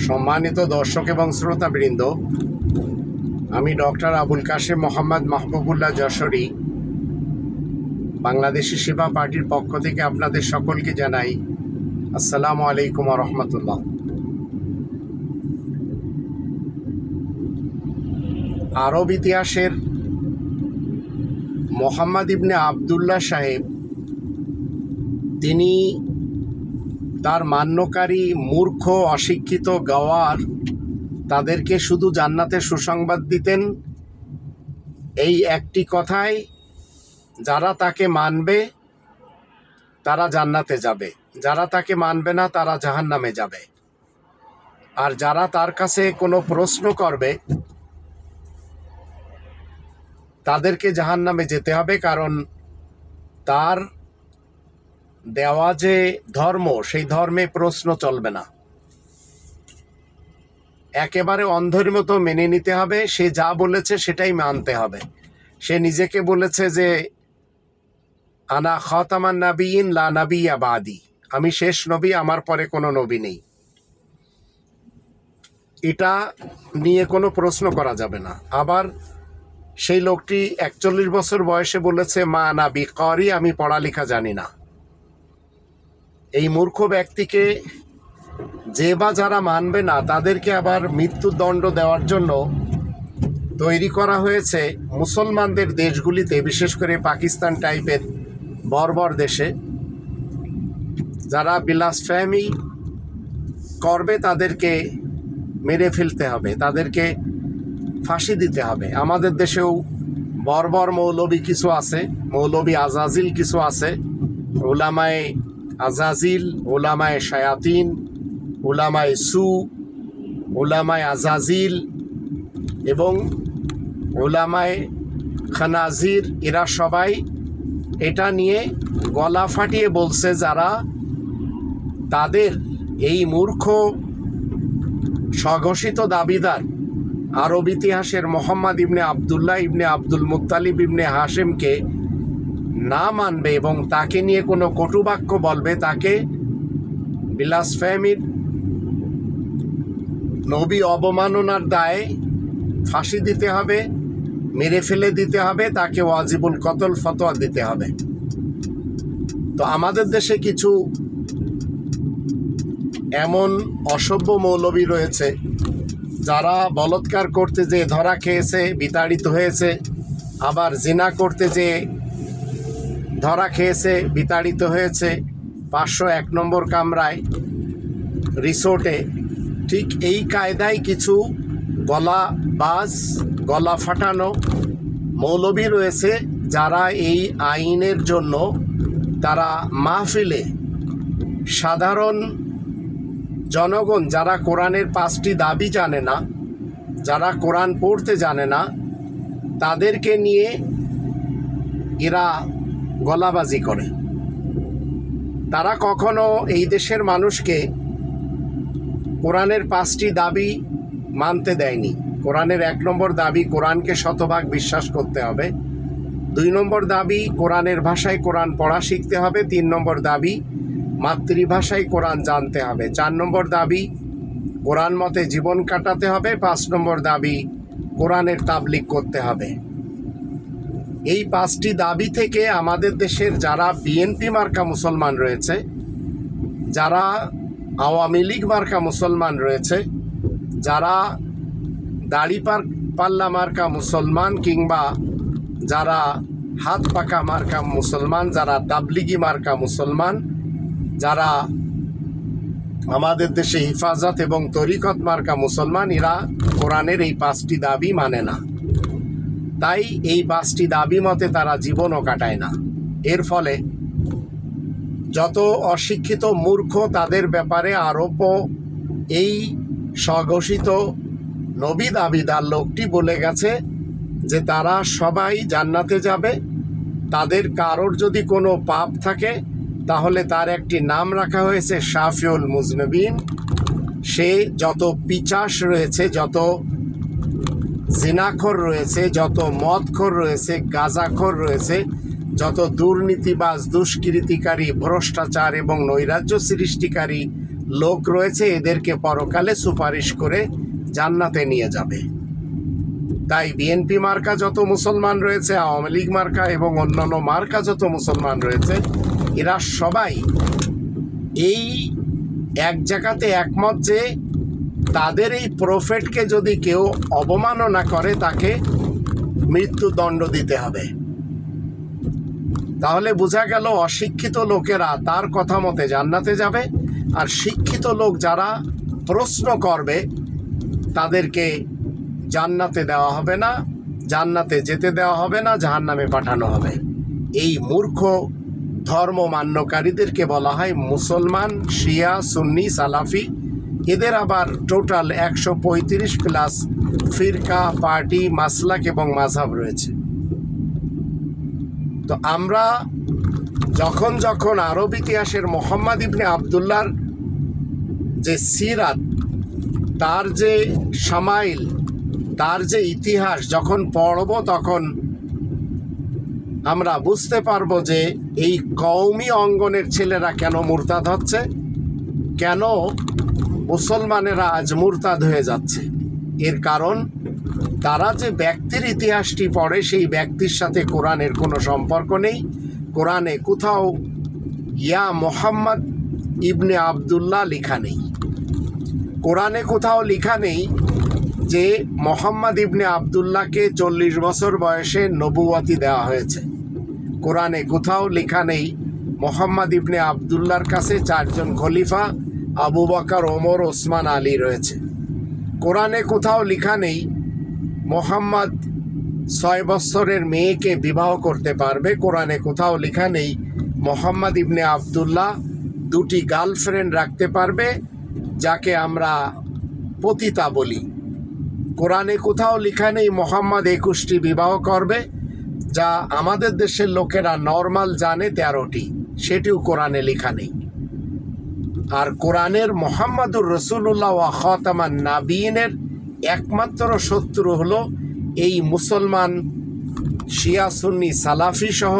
সম্মানিত দর্শক এবং শ্রোতাবৃন্দ, আমি ডক্টর আবুল কাশেম মোহাম্মদ মাহবুবুল্লাহ যশোরী বাংলাদেশি সেবা পার্টির পক্ষ থেকে আপনাদের সকলকে জানাই আসসালামু আলাইকুম ওয়া রাহমাতুল্লাহ। আরব ইতিহাসের মোহাম্মদ ইবনে আবদুল্লাহ সাহেব, তিনি তার মান্যকারী মূর্খ অশিক্ষিত গাওয়ার তাদেরকে শুধু জান্নাতের সুসংবাদ দিতেন এই একটি কথায়, যারা তাকে মানবে তারা জান্নাতে যাবে, যারা তাকে মানবে না তারা জাহান্নামে যাবে। আর যারা তার কাছে কোনো প্রশ্ন করবে তাদেরকে জাহান্নামে যেতে হবে, কারণ তার দেওয়া যে ধর্ম সেই ধর্মে প্রশ্ন চলবে না। একেবারে অন্ধের মতো মেনে নিতে হবে, সে যা বলেছে সেটাই মানতে হবে। সে নিজেকে বলেছে যে আনা খাতামান নাবিয়িন লা নাবিয়্যা বাদি, আমি শেষ নবী, আমার পরে কোনো নবী নেই। এটা নিয়ে কোনো প্রশ্ন করা যাবে না। আবার সেই লোকটি 41 বছর বয়সে বলেছে মা না বিকারি, আমি পড়ালেখা জানি না। এই মূর্খ ব্যক্তিকে যে বা যারা মানবে না তাদেরকে আবার মৃত্যুদণ্ড দেওয়ার জন্য তৈরি করা হয়েছে মুসলমানদের দেশগুলিতে, বিশেষ করে পাকিস্তান টাইপের বর্বর দেশে। যারা বিলাসফ্যামি করবে তাদেরকে মেরে ফেলতে হবে, তাদেরকে ফাঁসি দিতে হবে। আমাদের দেশেও বর্বর মৌলবী কিছু আছে, মৌলবী আজাজিল কিছু আছে, উলামায়ে আজাজিল, উলামায়ে শায়াতিন, উলামায়ে সু, উলামায়ে আজাজিল এবং উলামায়ে খানাজির, এরা সবাই এটা নিয়ে গলা ফাটিয়ে বলছে, যারা তাদের এই মূর্খ স্বঘোষিত দাবিদার আরব ইতিহাসের মোহাম্মদ ইবনে আবদুল্লাহ ইবনে আব্দুল মুত্তালিব ইবনে হাশেমকে না মানবে এবং তাকে নিয়ে কোনো কটুবাক্য বলবে, তাকে বিলাসফ্যামির নবী অবমাননার দায়ে ফাঁসি দিতে হবে, মেরে ফেলে দিতে হবে, তাকে ওয়াজিবুল কতল ফতোয়া দিতে হবে। তো আমাদের দেশে কিছু এমন অসভ্য মৌলবী রয়েছে যারা বলৎকার করতে যে ধরা খেয়েছে, বিতাড়িত হয়েছে, আবার জিনা করতে যে ধরা খেয়েছে, বিতাড়িত হয়েছে 501 নম্বর কামরায় রিসোর্টে। ঠিক এই কায়দায় কিছু গলাবাজ, গলা ফাটানো মৌলবী রয়েছে যারা এই আইনের জন্য তারা মাহফিলে সাধারণ জনগণ, যারা কোরআনের 5টি দাবি জানে না, যারা কোরআন পড়তে জানে না, তাদেরকে নিয়ে এরা গলাবাজি করে। তারা কখনো এই দেশের মানুষকে কোরআনের 5টি দাবি মানতে দেয়নি। কোরআনের 1 নম্বর দাবি কোরআনকে শতভাগ বিশ্বাস করতে হবে, 2 নম্বর দাবি কোরআনের ভাষায় কোরআন পড়া শিখতে হবে, 3 নম্বর দাবি মাতৃভাষায় কোরআন জানতে হবে, 4 নম্বর দাবি কোরআন মতে জীবন কাটাতে হবে, 5 নম্বর দাবি কোরআনের তাবলীগ করতে হবে। এই 5টি দাবি থেকে আমাদের দেশের যারা বিএনপি মার্কা মুসলমান রয়েছে, যারা আওয়ামী লীগ মার্কা মুসলমান রয়েছে, যারা দাড়িপাল্লা মার্কা মুসলমান, কিংবা যারা হাত পাকা মার্কা মুসলমান, যারা তাবলিগি মার্কা মুসলমান, যারা আমাদের দেশে হিফাজত এবং তরিকত মার্কা মুসলমান, এরা কোরআনের এই 5টি দাবি মানে না। তাই এই 5টি দাবি মতে তারা জীবনও কাটায় না। এর ফলে যত অশিক্ষিত মূর্খ তাদের ব্যাপারে আরবও এই স্বঘোষিত নবী দাবিদার লোকটি বলে গেছে যে তারা সবাই জান্নাতে যাবে। তাদের কারোর যদি কোনো পাপ থাকে তাহলে তার একটি নাম রাখা হয়েছে শাফিউল মুজনবিন। সে যত পিচাস রয়েছে, যত জিনাখোর রয়েছে, যত মদখোর রয়েছে, গাঁজাখোর রয়েছে, যত দুর্নীতিবাজ, দুষ্কৃতিকারী, ভ্রষ্টাচার এবং নৈরাজ্য সৃষ্টিকারী লোক রয়েছে, এদেরকে পরকালে সুপারিশ করে জান্নাতে নিয়ে যাবে। তাই বিএনপি মার্কা যত মুসলমান রয়েছে, আওয়ামী লীগ মার্কা এবং অন্যান্য মার্কা যত মুসলমান রয়েছে, এরা সবাই এই এক জায়গাতে একমত যে তাদের এই প্রফেটকে যদি কেউ অবমাননা করে তাকে মৃত্যুদণ্ড দিতে হবে। তাহলে বোঝা গেল অশিক্ষিত লোকেরা তার কথা মতে জান্নাতে যাবে, আর শিক্ষিত লোক যারা প্রশ্ন করবে তাদেরকে জান্নাতে দেওয়া হবে না, জান্নাতে যেতে দেওয়া হবে না, জাহান্নামে পাঠানো হবে। এই মূর্খ ধর্ম মান্যকারীদেরকে বলা হয় মুসলমান, শিয়া, সুন্নি, সালাফি। এদের আবার টোটাল 135 প্লাস ফিরকা, পার্টি, মাসলাক এবং মাযহাব রয়েছে। তো আমরা যখন যখন আরব ইতিহাসের মোহাম্মদ ইবনে আবদুল্লাহর যে সিরাত, তার যে শামাইল, তার যে ইতিহাস যখন পড়ব, তখন আমরা বুঝতে পারবো যে এই কওমি অঙ্গনের ছেলেরা কেন মুরতাদ হচ্ছে, কেন মুসলমানেরা আজ মুরতাদ হয়ে যাচ্ছে। এর কারণ তারা যে ব্যক্তির ইতিহাসটি পড়ে সেই ব্যক্তির সাথে কোরআনের কোনো সম্পর্ক নেই। কোরআনে কোথাও ইয়া মোহাম্মদ ইবনে আবদুল্লাহ লেখা নেই। কোরআনে কোথাও লেখা নেই যে মোহাম্মদ ইবনে আবদুল্লাহকে 40 বছর বয়সে নবুয়তি দেওয়া হয়েছে। কোরআনে কোথাও লেখা নেই মোহাম্মদ ইবনে আবদুল্লাহর কাছে 4 জন খলিফা আবু বকর, ওমর, ওসমান, আলী রয়েছে। কোরআনে কোথাও লেখা নেই মোহাম্মদ 6 বছরের মেয়েকে বিবাহ করতে পারবে। কোরআনে কোথাও লেখা নেই মোহাম্মদ ইবনে আবদুল্লাহ 2টি গার্লফ্রেন্ড রাখতে পারবে, যাকে আমরা পতিতা বলি। কোরআনে কোথাও লেখা নেই মোহাম্মদ 21টি বিবাহ করবে, যা আমাদের দেশের লোকেরা নর্মাল জানে 13টি, সেটিও কোরআনে লেখা নেই। আর কোরআনের মোহাম্মদুর রসুল্লাহ ওয়া খাতামান নাবিয়িনের একমাত্র শত্রু হলো এই মুসলমান শিয়া, সুন্নি, সালাফি সহ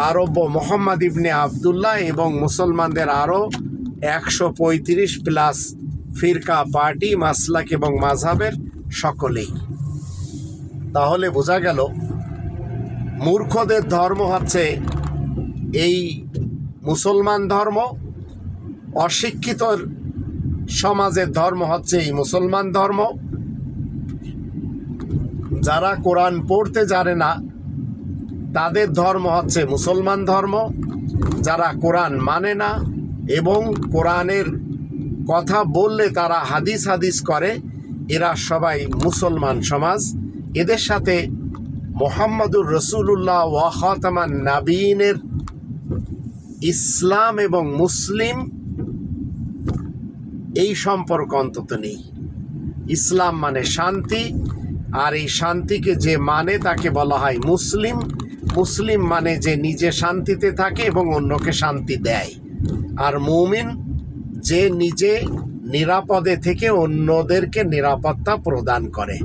আরব মোহাম্মদ ইবনে আবদুল্লাহ এবং মুসলমানদের আরও 135 প্লাস ফিরকা, পার্টি, মাসলাক এবং মাযহাবের সকলেই। তাহলে বোঝা গেল মূর্খদের ধর্ম হচ্ছে এই মুসলমান ধর্ম, অশিক্ষিত সমাজের ধর্ম হচ্ছে এই মুসলমান ধর্ম। যারা কোরআন পড়তে জানে না তাদের ধর্ম হচ্ছে মুসলমান ধর্ম। যারা কোরআন মানে না এবং কোরআনের কথা বললে তারা হাদিস করে, এরা সবাই মুসলমান সমাজ। এদের সাথে মুহাম্মদুর রসুল্লাহ ওয়া খাতামান নাবিয়িনের ইসলাম এবং মুসলিম এই সম্পর্ক অন্তত নেই। ইসলাম মানে শান্তি, আর এই শান্তিকে যে মানে তাকে বলা হয় মুসলিম। মুসলিম মানে যে নিজে শান্তিতে থাকে এবং অন্যকে শান্তি দেয়। আর মুমিন যে নিজে নিরাপদে থেকে অন্যদেরকে নিরাপত্তা প্রদান করে।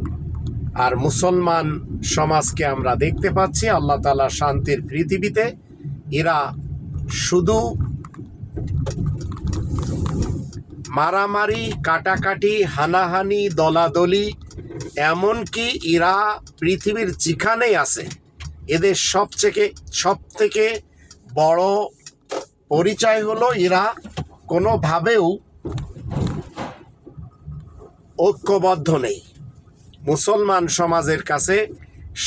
আর মুসলমান সমাজকে আমরা দেখতে পাচ্ছি আল্লাহ তাআলা শান্তির পৃথিবীতে এরা শুধু মারামারি, কাটাকাটি, হানাহানি, দলাদলি, এমনকি এরা পৃথিবীর যেখানেই আছে এদের সবথেকে বড় পরিচয় হলো এরা কোনোভাবেও ঐক্যবদ্ধ নেই। মুসলমান সমাজের কাছে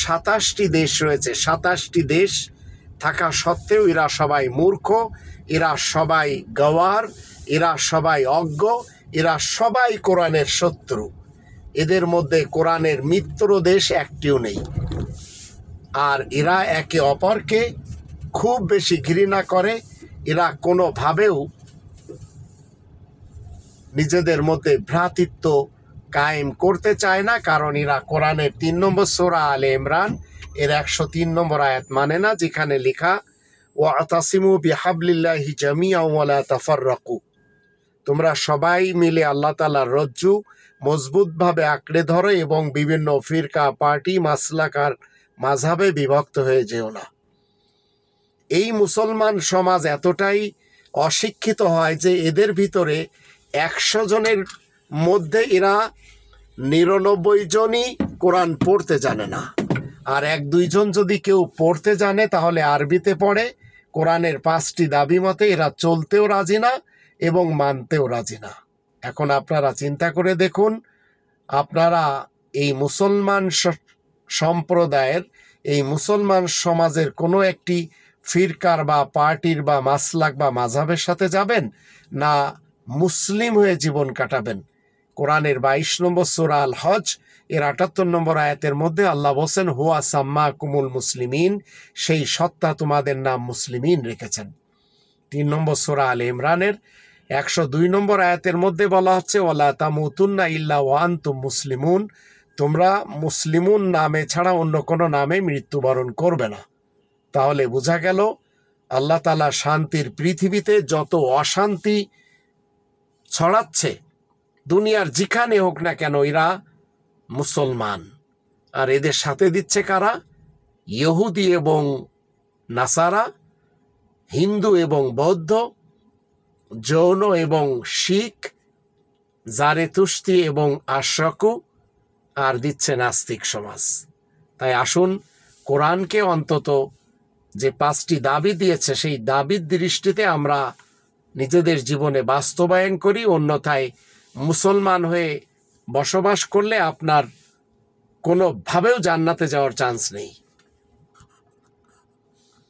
27টি দেশ রয়েছে। 27টি দেশ থাকা সত্ত্বেও এরা সবাই মূর্খ, এরা সবাই গওয়ার, এরা সবাই অজ্ঞ, এরা সবাই কোরআনের শত্রু। এদের মধ্যে কোরআনের মিত্র দেশ একটিও নেই। আর এরা একে অপরকে খুব বেশি ঘৃণা করে। এরা কোনোভাবেও নিজেদের মধ্যে ভ্রাতৃত্ব কায়েম করতে চায় না, কারণ এরা কোরআনের 3 নম্বর সূরা আলে ইমরান এর 103 নম্বর আয়াত মানে না, যেখানে লেখা ওয়াতাসিমু বিহাবলিল্লাহি জামিআন ওয়া লা তাফাররাকু, তোমরা সবাই মিলে আল্লাহ তাআলার রজ্জু মজবুতভাবে আঁকড়ে ধরো এবং বিভিন্ন ফিরকা, পার্টি, মাসলাক আর মাযহাবে বিভক্ত হয়ে যেও না। এই মুসলমান সমাজ এতটাই অশিক্ষিত হয় যে এদের ভিতরে 100 জনের মধ্যে এরা 99 জনই কোরআন পড়তে জানে না, আর 1-2 জন যদি কেউ পড়তে জানে তাহলে আরবিতে পড়ে। কোরআনের 5টি দাবি মতে এরা চলতেও রাজি না এবং মানতেও রাজি না। এখন আপনারা চিন্তা করে দেখুন, আপনারা এই মুসলমান সম্প্রদায়ের, এই মুসলমান সমাজের কোনো একটি ফিরকার বা পার্টির বা মাসলাক বা মাযহাবের সাথে যাবেন, না মুসলিম হয়ে জীবন কাটাবেন? কোরআনের 22 নম্বর সূরা আল হজ এর 78 নম্বর আয়াতের মধ্যে আল্লাহ বলেন, হুয়া সাম্মাকুমুল মুসলিমিন, সেই সত্তা তোমাদের নাম মুসলিমিন রেখেছেন। 3 নম্বর সূরা আলে ইমরানের 102 নম্বর আয়াতের মধ্যে বলা হচ্ছে, ওয়ালা তামুতুন্না ইল্লা ওয়া আনতুম মুসলিমুন, তোমরা মুসলিমুন নামে ছাড়া অন্য কোনো নামে মৃত্যুবরণ করবে না। তাহলে বোঝা গেল আল্লাহ তাআলা শান্তির পৃথিবীতে যত অশান্তি ছড়াচ্ছে দুনিয়ার যেখানে হোক না কেন, এরা মুসলমান। আর এদের সাথে দিচ্ছে কারা? ইহুদি এবং নাসারা, হিন্দু এবং বৌদ্ধ, জৈন এবং শিখ, জারেতুস্তি এবং আশরাকু, আর দিচ্ছে নাস্তিক সমাজ। তাই আসুন কোরআনকে অন্তত যে 5টি দাবি দিয়েছে সেই দাবির দৃষ্টিতে আমরা নিজেদের জীবনে বাস্তবায়ন করি। অন্যথায় মুসলমান হয়ে বসবাস করলে আপনার কোনোভাবেও জান্নাতে যাওয়ার চান্স নেই।